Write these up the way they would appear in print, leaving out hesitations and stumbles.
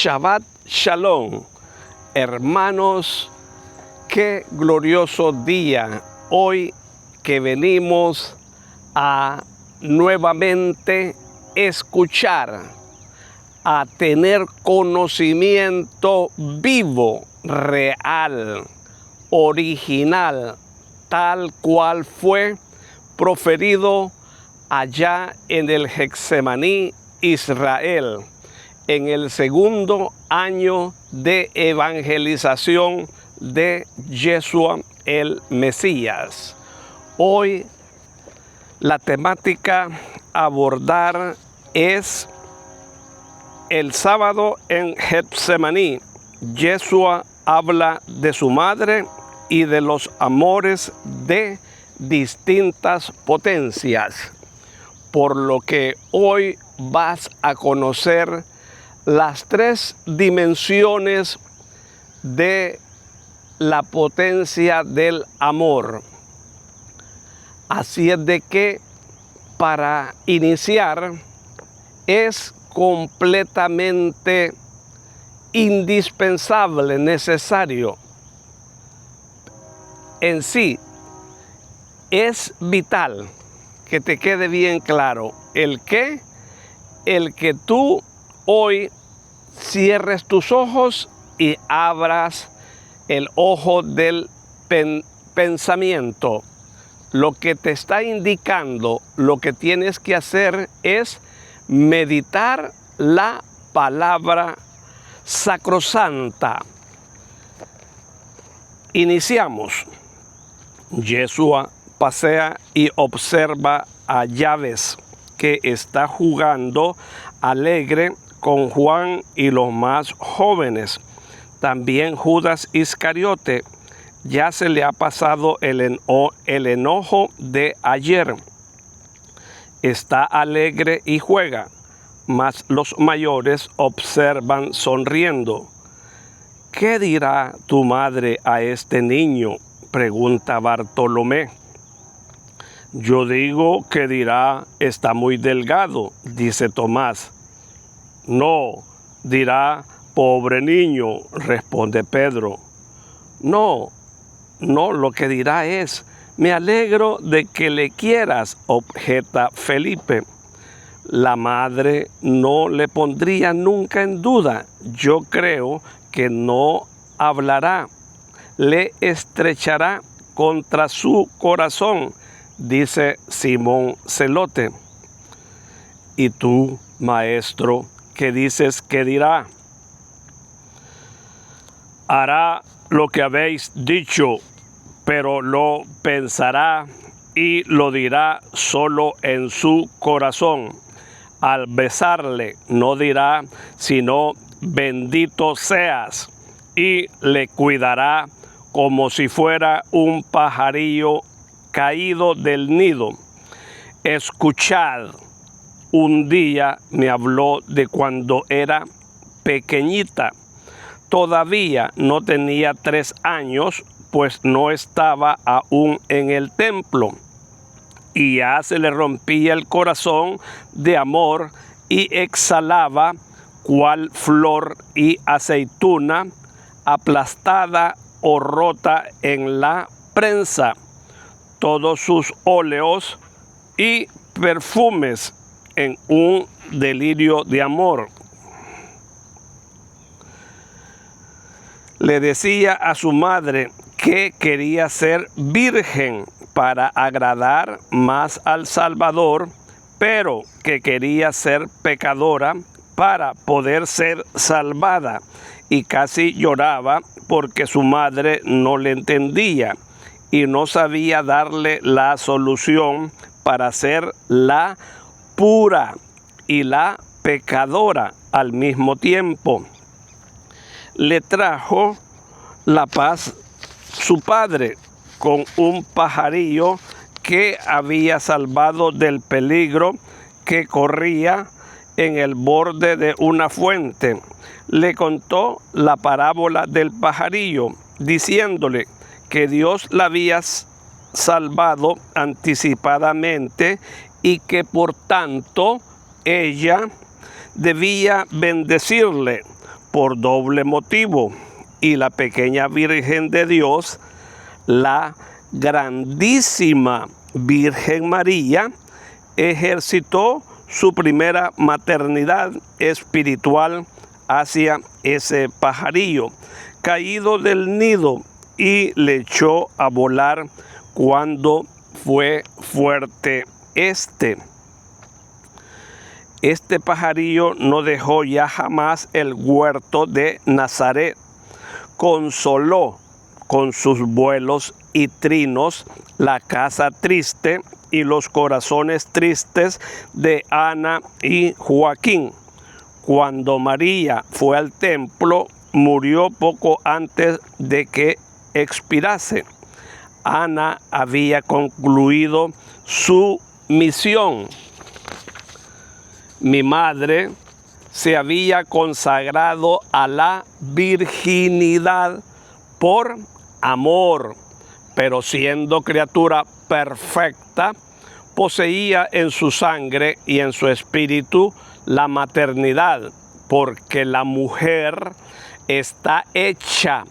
Shabbat Shalom, hermanos, qué glorioso día hoy que venimos a nuevamente escuchar, a tener conocimiento vivo, real, original, tal cual fue proferido allá en el Getsemaní, Israel, en el segundo año de evangelización de Yeshua el Mesías. Hoy la temática a abordar es el sábado en Getsemaní. Yeshua habla de su madre y de los amores de distintas potencias, por lo que hoy vas a conocer las tres dimensiones de la potencia del amor. Así es de que para iniciar es completamente indispensable, necesario. En sí, es vital que te quede bien claro el que tú hoy cierres tus ojos y abras el ojo del pensamiento. Lo que te está indicando, lo que tienes que hacer es meditar la palabra sacrosanta. Iniciamos. Yeshua pasea y observa a Jabes, que está jugando alegre con Juan y los más jóvenes. También Judas Iscariote, ya se le ha pasado el enojo de ayer. Está alegre y juega, mas los mayores observan sonriendo. ¿Qué dirá tu madre a este niño?, pregunta Bartolomé. Yo digo que dirá, está muy delgado, dice Tomás. No, dirá, pobre niño, responde Pedro. No, lo que dirá es, me alegro de que le quieras, objeta Felipe. La madre no le pondría nunca en duda. Yo creo que no hablará, le estrechará contra su corazón, dice Simón Zelote. ¿Y tú, maestro, qué dices que dirá? Hará lo que habéis dicho, pero lo pensará y lo dirá solo en su corazón. Al besarle no dirá sino bendito seas, y le cuidará como si fuera un pajarillo caído del nido. Escuchad, un día me habló de cuando era pequeñita. Todavía no tenía 3 años, pues no estaba aún en el templo. Y ya se le rompía el corazón de amor y exhalaba cual flor y aceituna aplastada o rota en la prensa, todos sus óleos y perfumes en un delirio de amor. Le decía a su madre que quería ser virgen para agradar más al Salvador, pero que quería ser pecadora para poder ser salvada, y casi lloraba porque su madre no le entendía y no sabía darle la solución para ser la pura y la pecadora al mismo tiempo. Le trajo la paz su padre con un pajarillo que había salvado del peligro que corría en el borde de una fuente. Le contó la parábola del pajarillo, diciéndole que Dios la había salvado anticipadamente y que por tanto ella debía bendecirle, por doble motivo, y la pequeña Virgen de Dios, la grandísima Virgen María, ejercitó su primera maternidad espiritual hacia ese pajarillo caído del nido y le echó a volar cuando fue fuerte este. Este pajarillo no dejó ya jamás el huerto de Nazaret. Consoló con sus vuelos y trinos la casa triste y los corazones tristes de Ana y Joaquín. Cuando María fue al templo, murió poco antes de que expirase. Ana había concluido su misión. Mi madre se había consagrado a la virginidad por amor, pero siendo criatura perfecta, poseía en su sangre y en su espíritu la maternidad, porque la mujer está hecha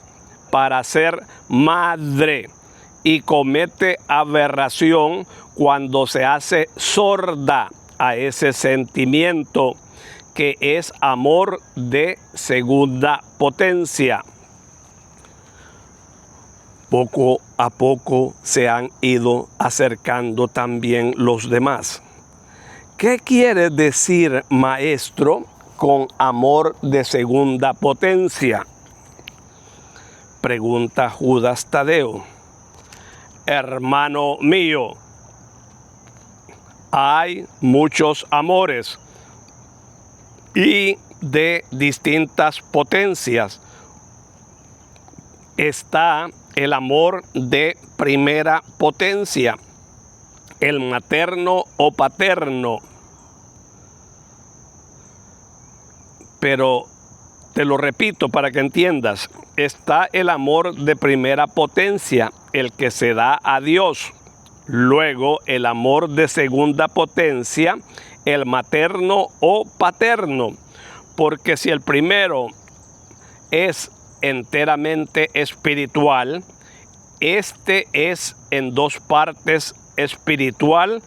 para ser madre y comete aberración cuando se hace sorda a ese sentimiento que es amor de segunda potencia. Poco a poco se han ido acercando también los demás. ¿Qué quiere decir, maestro, con amor de segunda potencia? Pregunta Judas Tadeo. Hermano mío, hay muchos amores y de distintas potencias. Está el amor de primera potencia, el materno o paterno. Pero te lo repito para que entiendas, está el amor de primera potencia, el que se da a Dios. Luego el amor de segunda potencia, el materno o paterno, porque si el primero es enteramente espiritual, este es en dos partes espiritual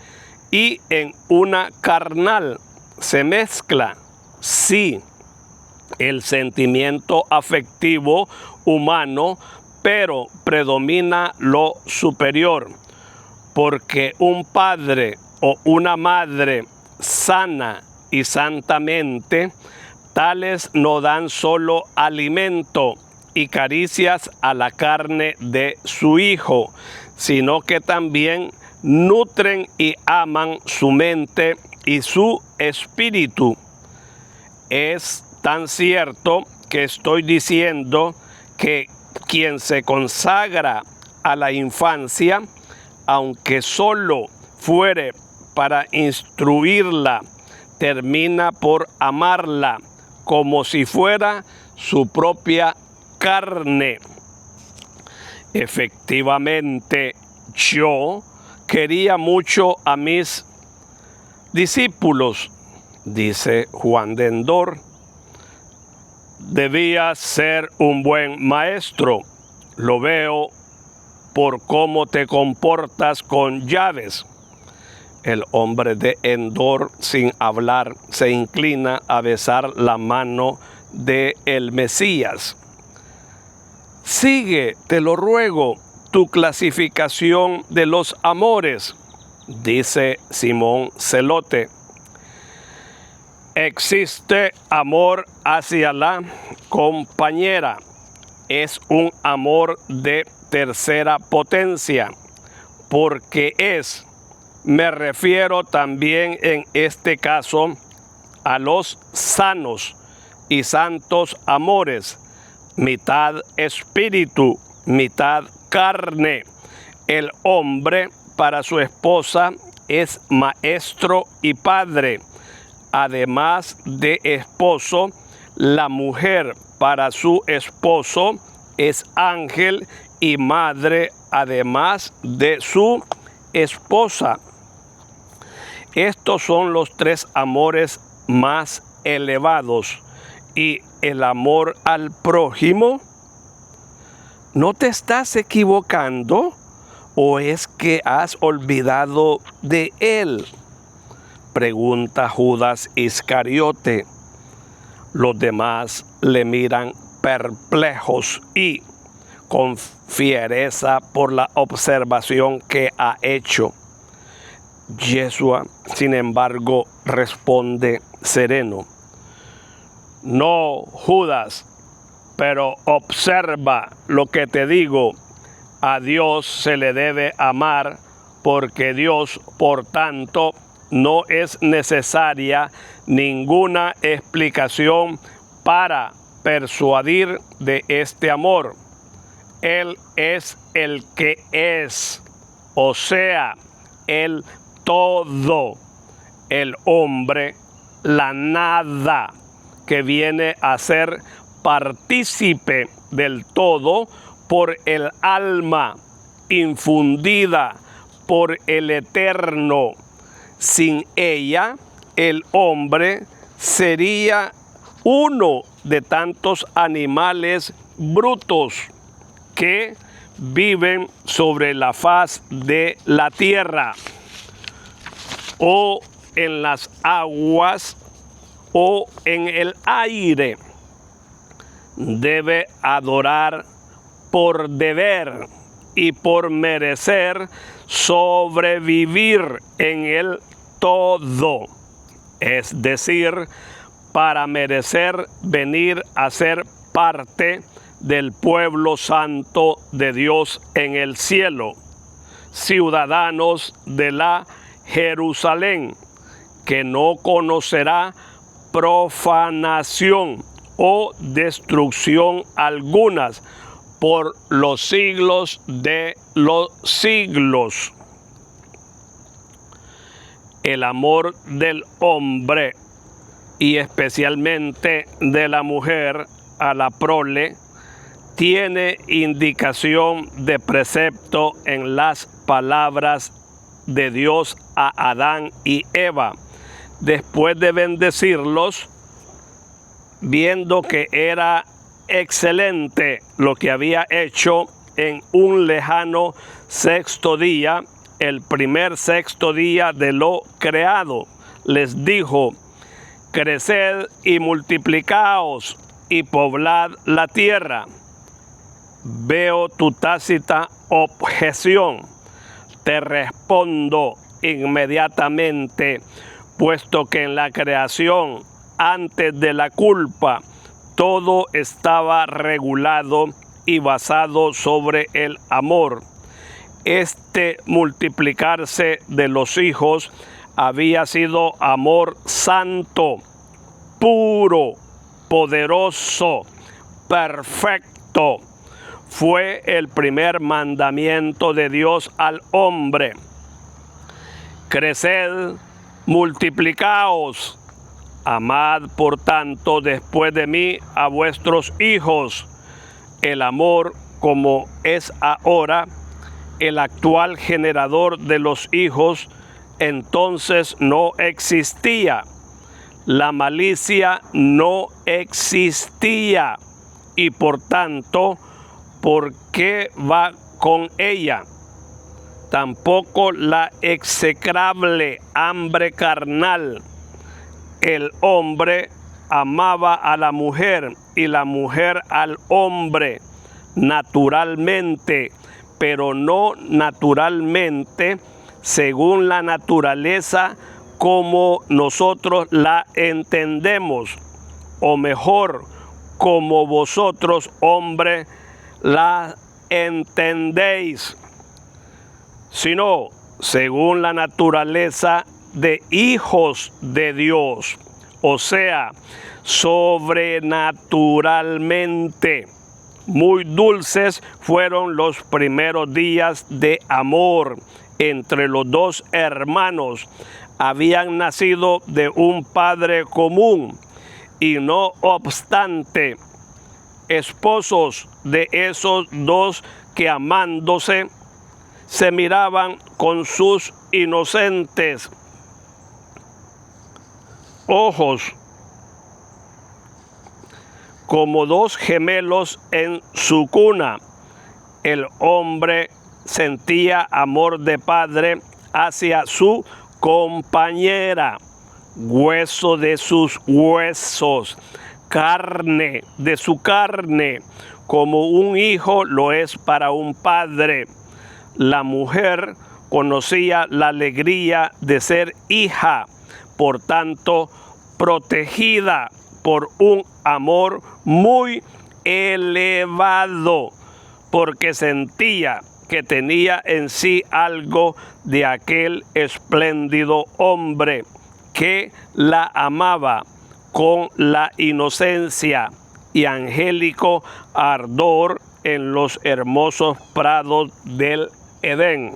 y en una carnal. Se mezcla, sí, el sentimiento afectivo humano, pero predomina lo superior, porque un padre o una madre sana y santamente, tales no dan solo alimento y caricias a la carne de su hijo, sino que también nutren y aman su mente y su espíritu. Es tan cierto que estoy diciendo que quien se consagra a la infancia, aunque solo fuere para instruirla, termina por amarla como si fuera su propia carne. Efectivamente, yo quería mucho a mis discípulos, dice Juan de Endor. Debías ser un buen maestro. Lo veo por cómo te comportas con Llaves. El hombre de Endor, sin hablar, se inclina a besar la mano del Mesías. Sigue, te lo ruego, tu clasificación de los amores, dice Simón Celote. Existe amor hacia la compañera. Es un amor de tercera potencia, porque me refiero también en este caso a los sanos y santos amores, mitad espíritu, mitad carne. El hombre para su esposa es maestro y padre, además de esposo. La mujer para su esposo es ángel y madre, además de su esposa. Estos son los tres amores más elevados y el amor al prójimo? ¿No te estás equivocando o es que has olvidado de él? Pregunta Judas Iscariote. Los demás le miran perplejos y con fiereza por la observación que ha hecho. Yeshua, sin embargo, responde sereno. No, Judas, pero observa lo que te digo. A Dios se le debe amar, porque Dios, por tanto, no es necesaria ninguna explicación para persuadir de este amor. Él es el que es, o sea, el todo, el hombre, la nada, que viene a ser partícipe del todo por el alma infundida por el Eterno. Sin ella, el hombre sería uno de tantos animales brutos que viven sobre la faz de la tierra, o en las aguas, o en el aire. Debe adorar por deber y por merecer sobrevivir en el todo, es decir, para merecer venir a ser parte del pueblo santo de Dios en el cielo, ciudadanos de la Jerusalén, que no conocerá profanación o destrucción algunas por los siglos de los siglos. El amor del hombre y especialmente de la mujer a la prole tiene indicación de precepto en las palabras de Dios a Adán y Eva, después de bendecirlos, viendo que era excelente lo que había hecho en un lejano sexto día, el primer sexto día de lo creado. Les dijo: creced y multiplicaos y poblad la tierra. Veo tu tácita objeción. Te respondo inmediatamente, puesto que en la creación, antes de la culpa, todo estaba regulado y basado sobre el amor. Este multiplicarse de los hijos había sido amor santo, puro, poderoso, perfecto. Fue el primer mandamiento de Dios al hombre. Creced, multiplicaos. Amad, por tanto, después de mí a vuestros hijos. El amor, como es ahora el actual generador de los hijos, entonces no existía. La malicia no existía y por tanto, ¿por qué va con ella? Tampoco la execrable hambre carnal. El hombre amaba a la mujer y la mujer al hombre naturalmente, pero no naturalmente según la naturaleza como nosotros la entendemos, o mejor, como vosotros, hombres, la entendéis, sino según la naturaleza de hijos de Dios, o sea, sobrenaturalmente. Muy dulces fueron los primeros días de amor entre los dos hermanos. Habían nacido de un padre común y no obstante, esposos de esos dos que amándose se miraban con sus inocentes ojos como dos gemelos en su cuna. El hombre sentía amor de padre hacia su compañera, hueso de sus huesos, carne de su carne, como un hijo lo es para un padre. La mujer conocía la alegría de ser hija, por tanto, protegida por un amor muy elevado, porque sentía que tenía en sí algo de aquel espléndido hombre que la amaba con la inocencia y angélico ardor en los hermosos prados del Edén.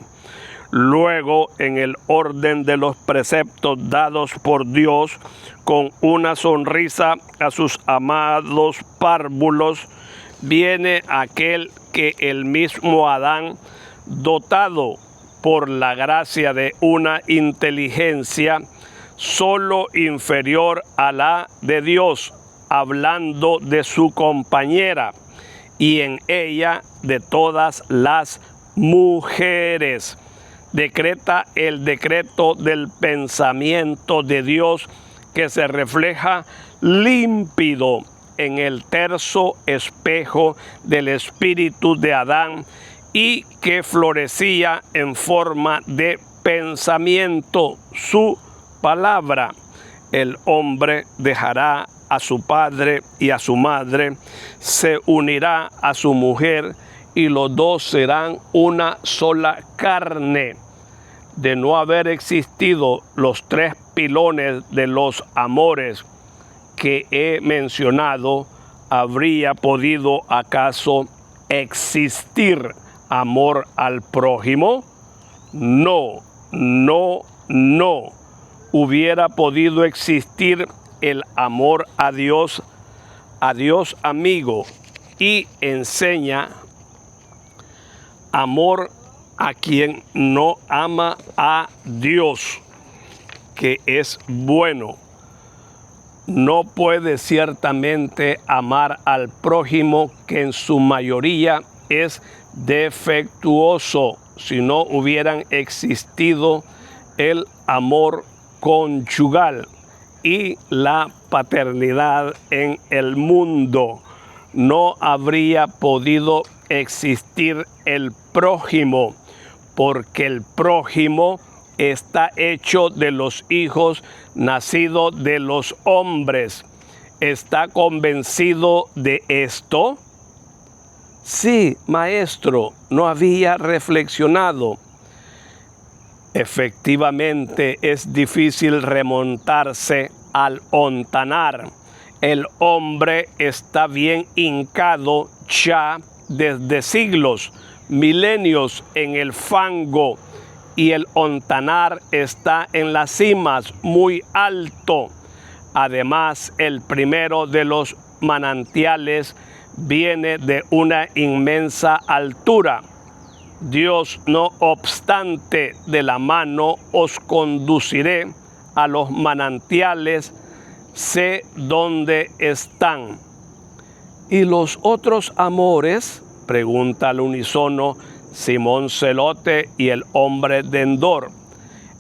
Luego, en el orden de los preceptos dados por Dios, con una sonrisa a sus amados párvulos, viene aquel que el mismo Adán, dotado por la gracia de una inteligencia solo inferior a la de Dios, hablando de su compañera, y en ella de todas las mujeres, decreta el decreto del pensamiento de Dios que se refleja límpido en el terso espejo del espíritu de Adán y que florecía en forma de pensamiento, su palabra. El hombre dejará a su padre y a su madre, se unirá a su mujer y los dos serán una sola carne. De no haber existido los tres pilones de los amores que he mencionado, ¿habría podido acaso existir amor al prójimo? No, no, no. Hubiera podido existir el amor a Dios amigo, y enseña amor a quien no ama a Dios, que es bueno. No puede ciertamente amar al prójimo, que en su mayoría es defectuoso, si no hubieran existido el amor conyugal y la paternidad en el mundo. No habría podido existir el prójimo, porque el prójimo está hecho de los hijos nacidos de los hombres. ¿Está convencido de esto? Sí, maestro, no había reflexionado. Efectivamente, es difícil remontarse al ontanar. El hombre está bien hincado ya desde siglos, milenios en el fango, y el ontanar está en las cimas, muy alto. Además, el primero de los manantiales viene de una inmensa altura. Dios, no obstante, de la mano os conduciré a los manantiales, sé dónde están. ¿Y los otros amores?, pregunta al unísono Simón Zelote y el hombre de Endor.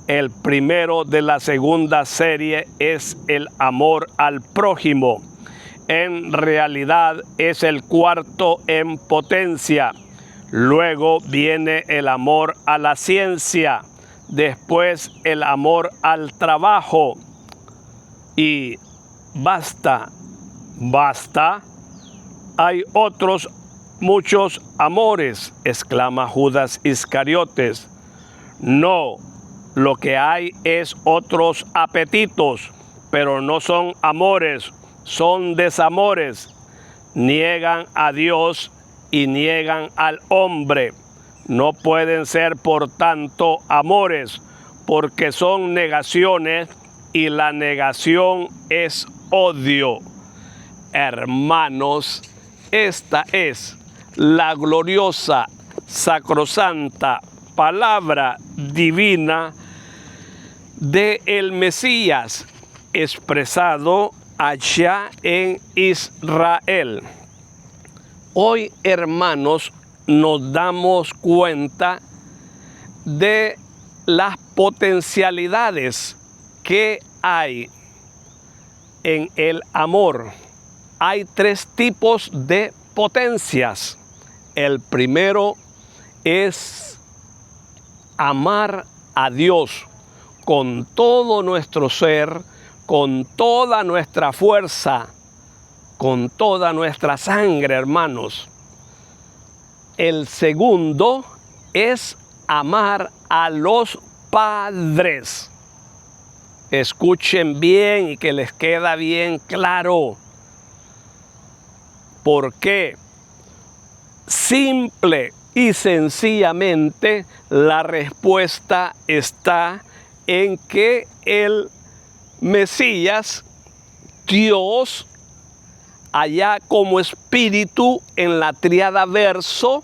El primero de la segunda serie es el amor al prójimo. En realidad es el cuarto en potencia. Luego viene el amor a la ciencia, después el amor al trabajo. Y basta, hay otros muchos amores, exclama Judas Iscariotes. No, lo que hay es otros apetitos, pero no son amores, son desamores. Niegan a Dios y niegan al hombre. No pueden ser, por tanto, amores, porque son negaciones, y la negación es odio. Hermanos, esta es la gloriosa, sacrosanta palabra divina de el Mesías, expresado allá en Israel. Hoy, hermanos, nos damos cuenta de las potencialidades que hay en el amor. Hay tres tipos de potencias. El primero es amar a Dios con todo nuestro ser, con toda nuestra fuerza, con toda nuestra sangre, hermanos. El segundo es amar a los padres. Escuchen bien y que les queda bien claro. ¿Por qué? Simple y sencillamente la respuesta está en que el Mesías, Dios, allá como espíritu en la tríada verso,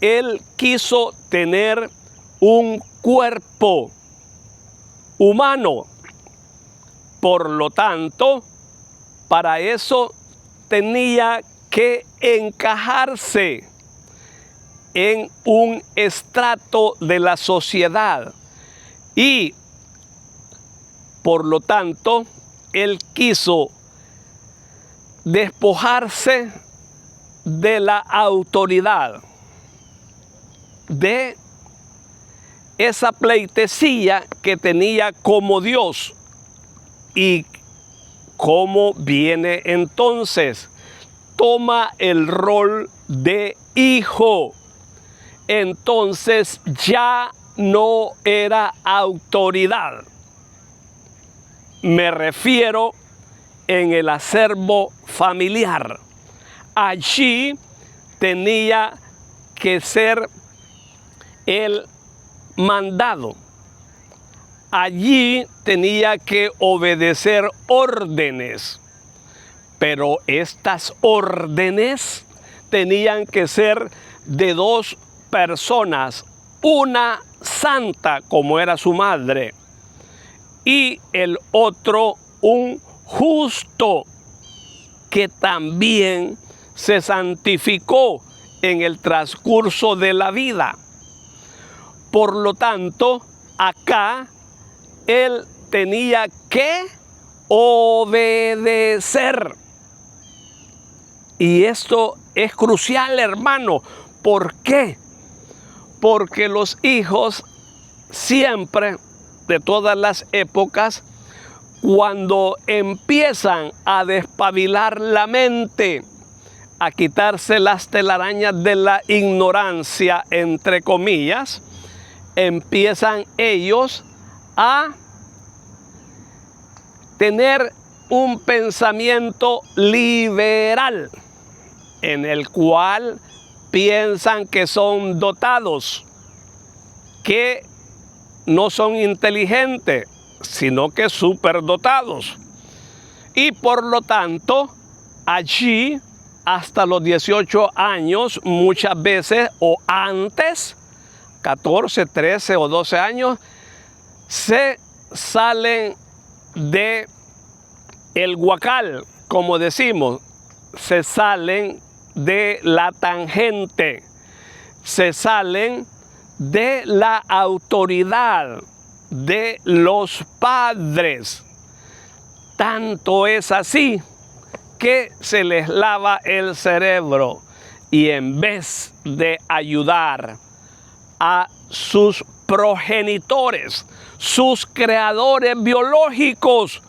Él quiso tener un cuerpo humano. Por lo tanto, para eso tenía que encajarse en un estrato de la sociedad y, por lo tanto, Él quiso despojarse de la autoridad, de esa pleitesía que tenía como Dios. ¿Y cómo viene entonces? Toma el rol de hijo. Entonces ya no era autoridad. Me refiero en el acervo familiar. Allí tenía que ser el mandado. Allí tenía que obedecer órdenes. Pero estas órdenes tenían que ser de dos personas. Una santa, como era su madre, y el otro un justo, que también se santificó en el transcurso de la vida. Por lo tanto, acá él tenía que obedecer. Y esto es crucial, hermano. ¿Por qué? Porque los hijos siempre, de todas las épocas, cuando empiezan a despabilar la mente, a quitarse las telarañas de la ignorancia, entre comillas, empiezan ellos a tener un pensamiento liberal, en el cual piensan que son dotados, que no son inteligentes, sino que superdotados. Y por lo tanto, allí, hasta los 18 años, muchas veces, o antes, 14, 13 o 12 años, se salen de el guacal, como decimos, se salen de la tangente, se salen de la autoridad de los padres. Tanto es así que se les lava el cerebro y en vez de ayudar a sus progenitores, sus creadores biológicos,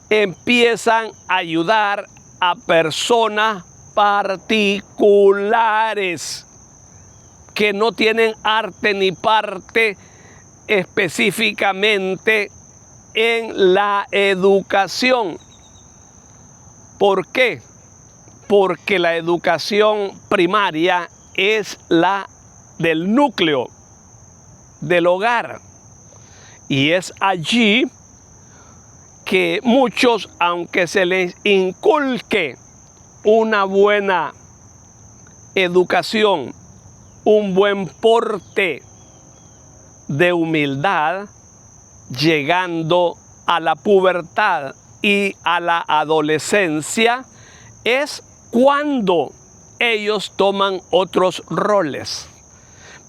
empiezan a ayudar a personas particulares que no tienen arte ni parte específicamente en la educación. ¿Por qué? Porque la educación primaria es la del núcleo, del hogar. Y es allí que muchos, aunque se les inculque una buena educación, un buen porte de humildad, llegando a la pubertad y a la adolescencia es cuando ellos toman otros roles.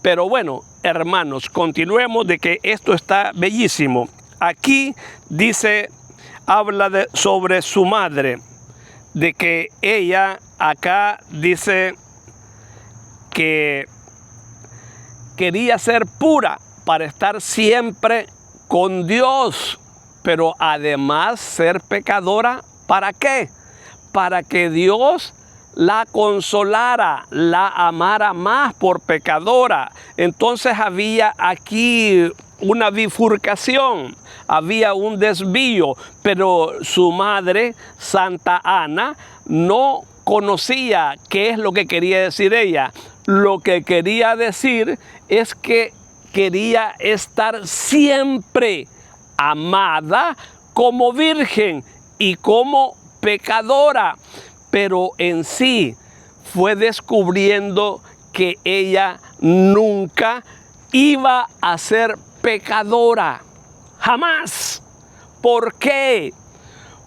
Pero bueno, hermanos, continuemos de que esto está bellísimo. Aquí dice, habla sobre su madre, de que ella acá dice que quería ser pura para estar siempre con Dios, pero además ser pecadora, ¿para qué? Para que Dios la consolara, la amara más por pecadora. Entonces había aquí una bifurcación, había un desvío, pero su madre, Santa Ana, no conocía qué es lo que quería decir ella. Lo que quería decir es que quería estar siempre amada como virgen y como pecadora, pero en sí fue descubriendo que ella nunca iba a ser pecadora, jamás. ¿Por qué?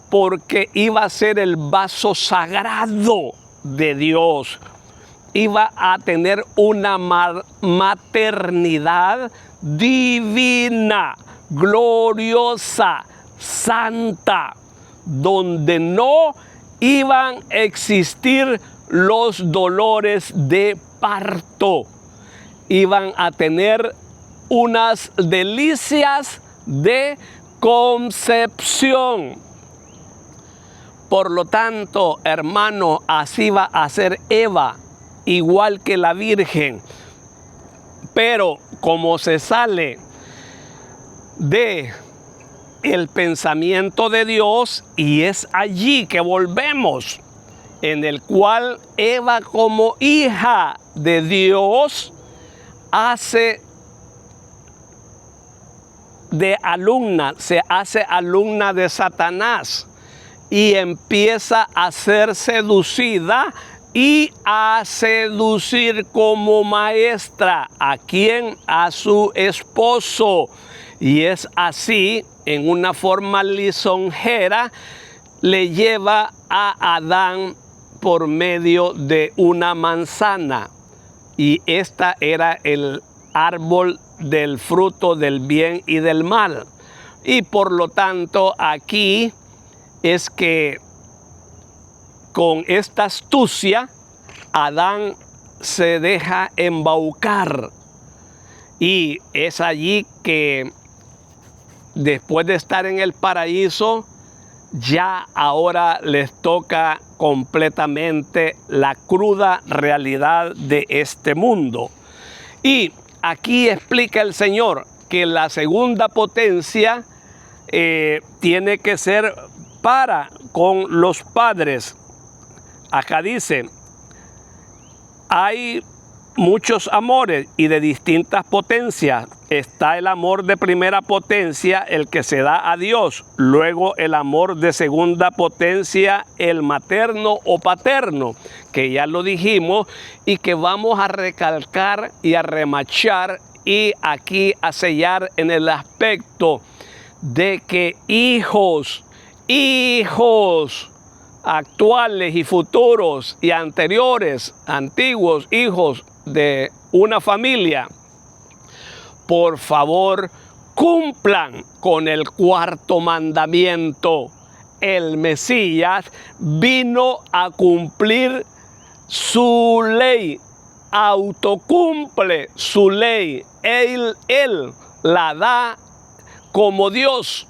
Porque iba a ser el vaso sagrado de Dios. Iba a tener una maternidad divina, gloriosa, santa, donde no iban a existir los dolores de parto. Iban a tener unas delicias de concepción. Por lo tanto, hermano, así va a ser Eva, igual que la Virgen. Pero como se sale de el pensamiento de Dios, y es allí que volvemos, en el cual Eva, como hija de Dios, hace de alumna, se hace alumna de Satanás y empieza a ser seducida y a seducir como maestra. ¿A quién? A su esposo. Y es así, en una forma lisonjera, le lleva a Adán por medio de una manzana. Y esta era el árbol del fruto del bien y del mal. Y por lo tanto, aquí es que con esta astucia, Adán se deja embaucar. Y es allí que después de estar en el paraíso, ya ahora les toca completamente la cruda realidad de este mundo. Y aquí explica el Señor que la segunda potencia tiene que ser para con los padres. Acá dice, hay muchos amores y de distintas potencias. Está el amor de primera potencia, el que se da a Dios. Luego el amor de segunda potencia, el materno o paterno, que ya lo dijimos y que vamos a recalcar y a remachar y aquí a sellar en el aspecto de que hijos actuales y futuros y anteriores, antiguos hijos de una familia, por favor, cumplan con el cuarto mandamiento. El Mesías vino a cumplir su ley, autocumple su ley. Él la da como Dios.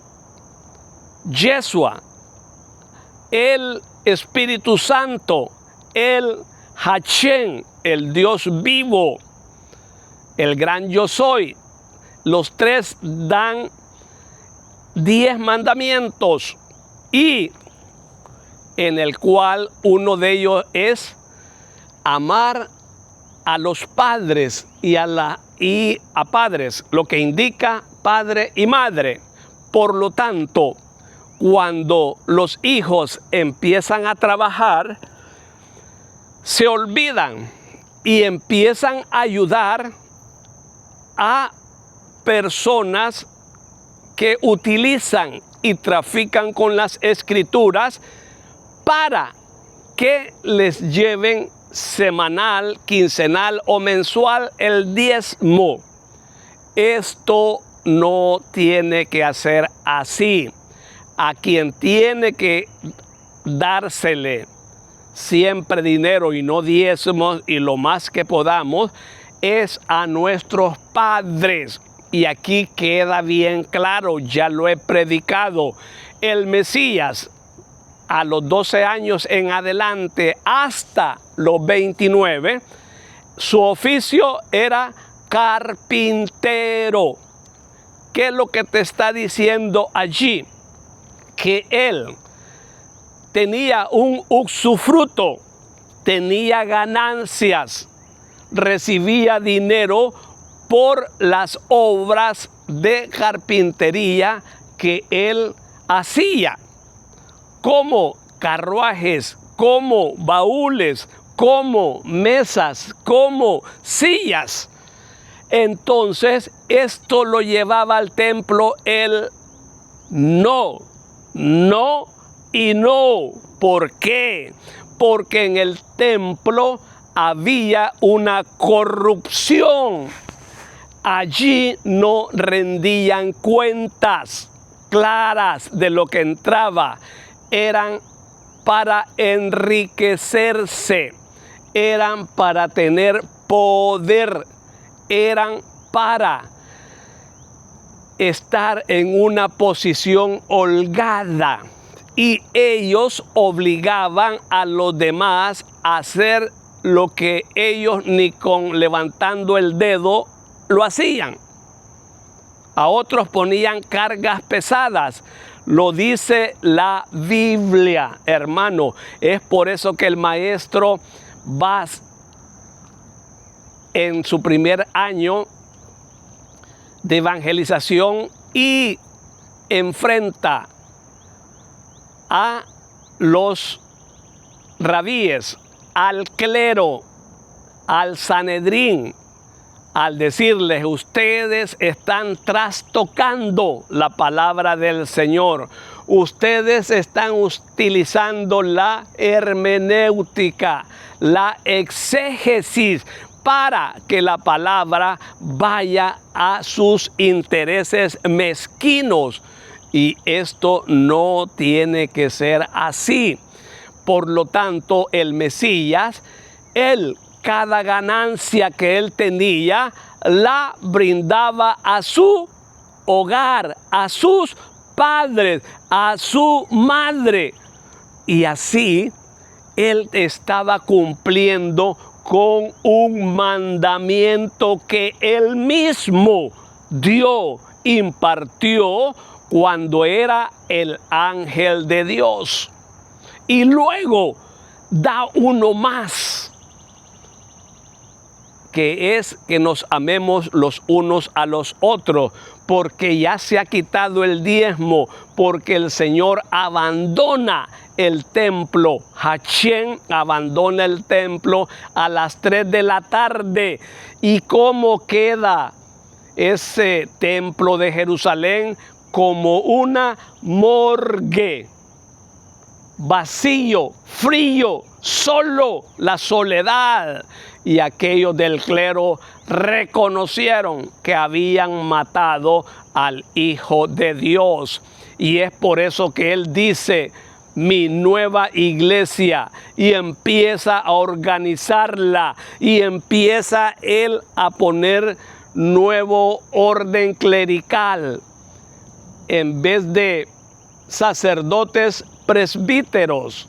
Yeshua, el Espíritu Santo, el Hachén, el Dios vivo, el gran yo soy. Los tres dan 10 mandamientos y en el cual uno de ellos es amar a los padres y a padres, lo que indica padre y madre. Por lo tanto, cuando los hijos empiezan a trabajar, se olvidan y empiezan a ayudar a personas que utilizan y trafican con las escrituras para que les lleven semanal, quincenal o mensual el diezmo. Esto no tiene que hacer así. A quien tiene que dársele siempre dinero y no diezmos y lo más que podamos es a nuestros padres. Y aquí queda bien claro, ya lo he predicado, el Mesías a los 12 años en adelante hasta los 29, su oficio era carpintero. ¿Qué es lo que te está diciendo allí? Que él tenía un usufructo, tenía ganancias, recibía dinero por las obras de carpintería que él hacía, como carruajes, como baúles, como mesas, como sillas. Entonces esto lo llevaba al templo él no y no. ¿Por qué? Porque en el templo había una corrupción. Allí no rendían cuentas claras de lo que entraba. Eran para enriquecerse, eran para tener poder, eran para estar en una posición holgada. Y ellos obligaban a los demás a hacer lo que ellos ni con levantando el dedo lo hacían. A otros ponían cargas pesadas. Lo dice la Biblia, hermano. Es por eso que el maestro va en su primer año de evangelización y enfrenta a los rabíes, al clero, al Sanedrín, al decirles: ustedes están trastocando la palabra del Señor. Ustedes están utilizando la hermenéutica, la exégesis, para que la palabra vaya a sus intereses mezquinos. Y esto no tiene que ser así. Por lo tanto, el Mesías, cada ganancia que él tenía, la brindaba a su hogar, a sus padres, a su madre. Y así él estaba cumpliendo con un mandamiento que él mismo dio, impartió cuando era el ángel de Dios. Y luego da uno más, que es que nos amemos los unos a los otros, porque ya se ha quitado el diezmo, porque el Señor abandona el templo. Hachén abandona el templo a las 3 de la tarde. ¿Y cómo queda ese templo de Jerusalén? Como una morgue, vacío, frío, solo la soledad. Y aquellos del clero reconocieron que habían matado al Hijo de Dios. Y es por eso que él dice: mi nueva iglesia, y empieza a organizarla, y empieza él a poner nuevo orden clerical. En vez de sacerdotes, presbíteros,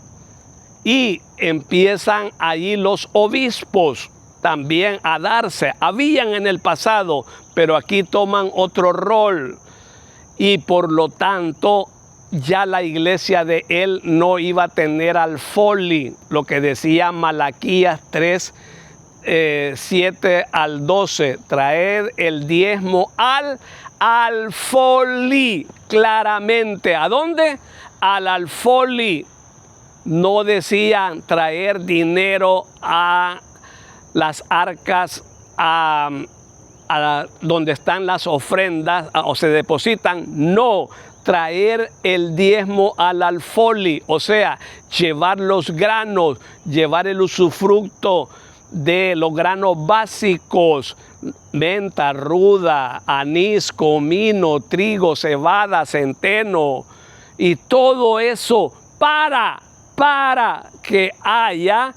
y empiezan allí los obispos también a darse. Habían en el pasado, pero aquí toman otro rol. Y por lo tanto, ya la iglesia de él no iba a tener alfolí, lo que decía Malaquías 3, 7 al 12, traer el diezmo al alfolí, claramente. ¿A dónde? Al alfolí. No decían traer dinero a las arcas, a donde están las ofrendas o se depositan. No, traer el diezmo al alfolí, o sea, llevar los granos, llevar el usufructo de los granos básicos, menta, ruda, anís, comino, trigo, cebada, centeno y todo eso para que haya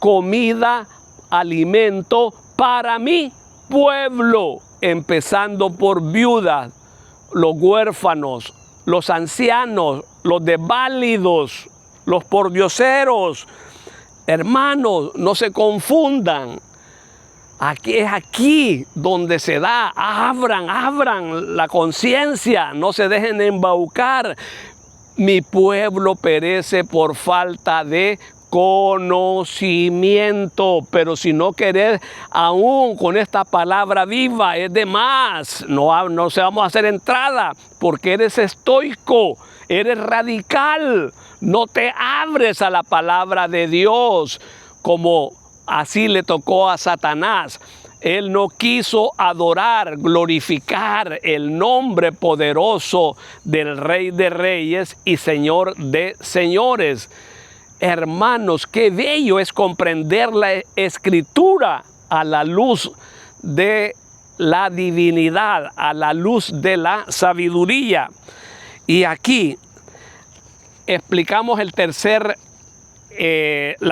comida, alimento para mi pueblo, empezando por viudas, los huérfanos, los ancianos, los desválidos, los pordioseros. Hermanos, no se confundan. Aquí es aquí donde se da. Abran la conciencia, no se dejen embaucar. Mi pueblo perece por falta de conocimiento, pero si no querés aún con esta palabra viva, es de más, no se vamos a hacer entrada, porque eres estoico, eres radical, no te abres a la palabra de Dios, como así le tocó a Satanás. Él no quiso adorar, glorificar el nombre poderoso del Rey de Reyes y Señor de Señores. Hermanos, qué bello es comprender la Escritura a la luz de la divinidad, a la luz de la sabiduría. Y aquí explicamos la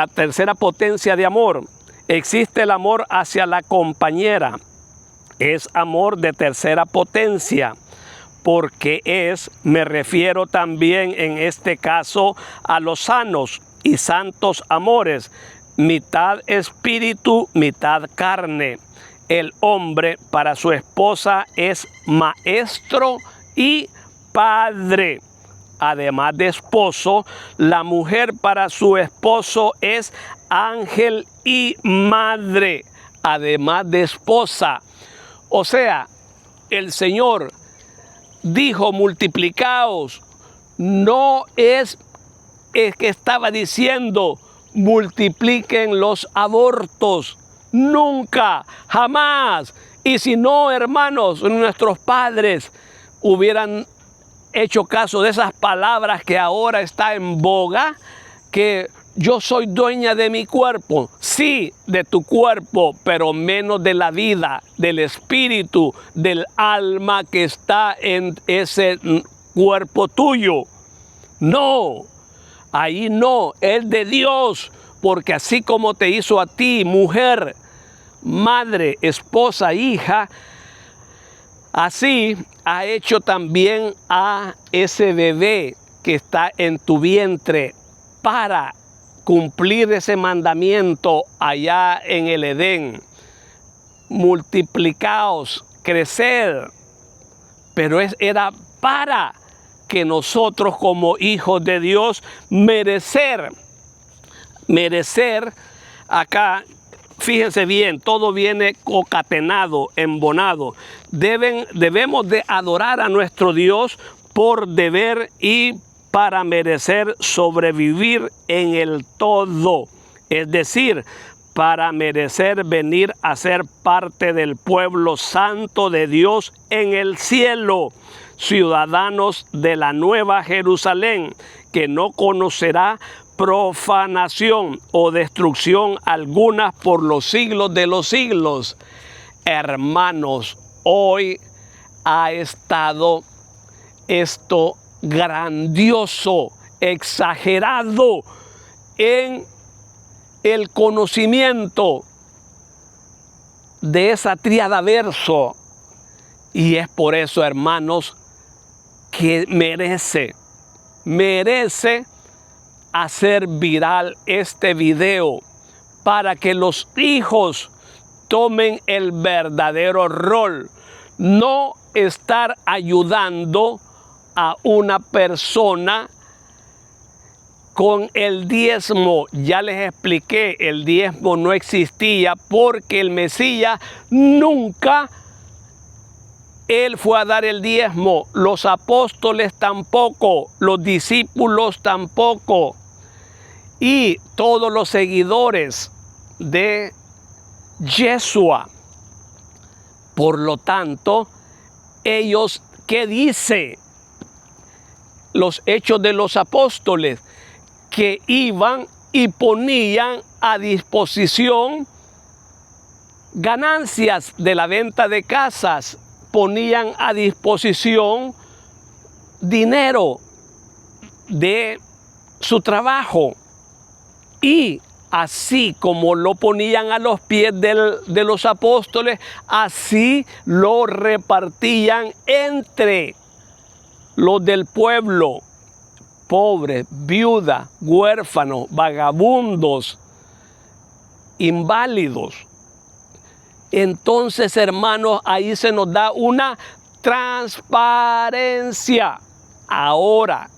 tercera potencia de amor. Existe el amor hacia la compañera. Es amor de tercera potencia, porque me refiero también en este caso a los sanos y santos amores, mitad espíritu, mitad carne. El hombre para su esposa es maestro y padre. Además de esposo, la mujer para su esposo es ángel y madre, además de esposa. O sea, el Señor dijo multiplicaos, no es que estaba diciendo multipliquen los abortos, nunca, jamás. Y si no, hermanos, nuestros padres hubieran hecho caso de esas palabras que ahora está en boga, que yo soy dueña de mi cuerpo, sí, de tu cuerpo, pero menos de la vida, del espíritu, del alma que está en ese cuerpo tuyo. No, ahí no, es de Dios, porque así como te hizo a ti, mujer, madre, esposa, hija, así ha hecho también a ese bebé que está en tu vientre para cumplir ese mandamiento allá en el Edén. Multiplicaos, crecer, pero era para que nosotros como hijos de Dios merecer acá. Fíjense bien, todo viene concatenado, embonado. Debemos de adorar a nuestro Dios por deber y para merecer sobrevivir en el todo. Es decir, para merecer venir a ser parte del pueblo santo de Dios en el cielo, ciudadanos de la nueva Jerusalén, que no conocerá profanación o destrucción alguna por los siglos de los siglos. Hermanos, hoy ha estado esto grandioso, exagerado en el conocimiento de esa tríada verso, y es por eso, hermanos, que merece hacer viral este video para que los hijos tomen el verdadero rol, no estar ayudando a una persona con el diezmo. Ya les expliqué, el diezmo no existía porque el Mesías nunca él fue a dar el diezmo, los apóstoles tampoco, los discípulos tampoco, y todos los seguidores de Yeshua. Por lo tanto, ellos, ¿qué dice? los Hechos de los Apóstoles, que iban y ponían a disposición ganancias de la venta de casas, ponían a disposición dinero de su trabajo, y así como lo ponían a los pies de los apóstoles, así lo repartían entre los del pueblo, pobres, viudas, huérfanos, vagabundos, inválidos. Entonces, hermanos, ahí se nos da una transparencia. Ahora,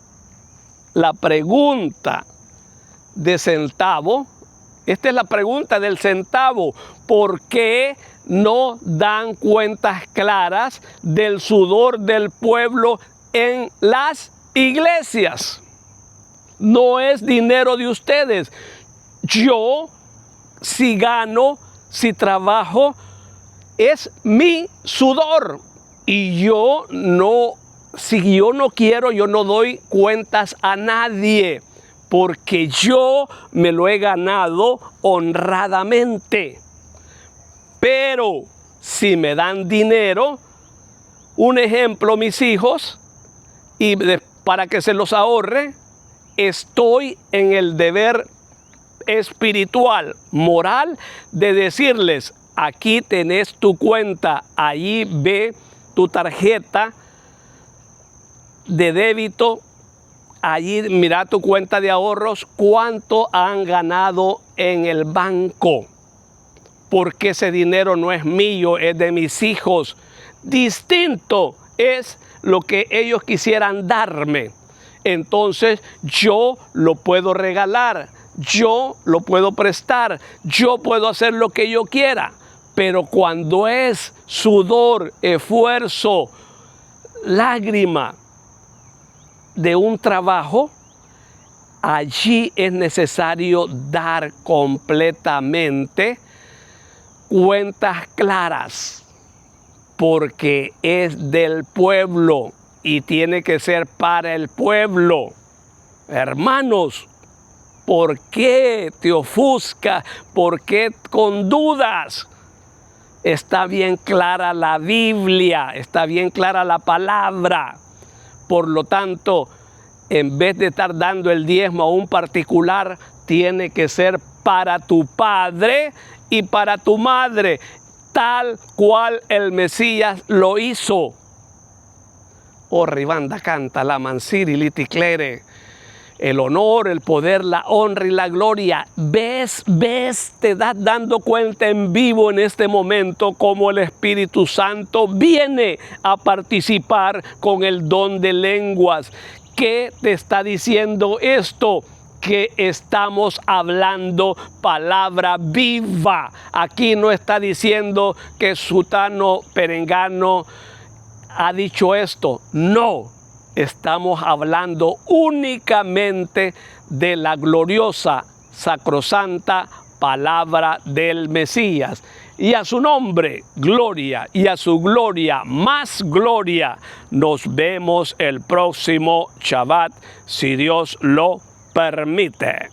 la pregunta de centavo, esta es la pregunta del centavo: ¿por qué no dan cuentas claras del sudor del pueblo en las iglesias? No es dinero de ustedes. Yo, si gano, si trabajo, es mi sudor. Y yo no, si yo no quiero, yo no doy cuentas a nadie, porque yo me lo he ganado honradamente. Pero si me dan dinero, un ejemplo, mis hijos, y para que se los ahorre, estoy en el deber espiritual, moral, de decirles: aquí tenés tu cuenta, allí ve tu tarjeta de débito, allí mira tu cuenta de ahorros, cuánto han ganado en el banco, porque ese dinero no es mío, es de mis hijos. Distinto es lo que ellos quisieran darme. Entonces yo lo puedo regalar, yo lo puedo prestar, yo puedo hacer lo que yo quiera. Pero cuando es sudor, esfuerzo, lágrima de un trabajo, allí es necesario dar completamente cuentas claras, porque es del pueblo y tiene que ser para el pueblo. Hermanos, ¿por qué te ofuscas? ¿Por qué con dudas? Está bien clara la Biblia, está bien clara la palabra. Por lo tanto, en vez de estar dando el diezmo a un particular, tiene que ser para tu padre y para tu madre, tal cual el Mesías lo hizo. Oh, ribanda canta la mansiri liticlere. El honor, el poder, la honra y la gloria. ¿Ves? Te das dando cuenta en vivo en este momento cómo el Espíritu Santo viene a participar con el don de lenguas. ¿Qué te está diciendo esto? Que estamos hablando palabra viva. Aquí no está diciendo que sutano, perengano ha dicho esto. No. Estamos hablando únicamente de la gloriosa, sacrosanta palabra del Mesías. Y a su nombre, gloria, y a su gloria, más gloria. Nos vemos el próximo Shabbat, si Dios lo permite.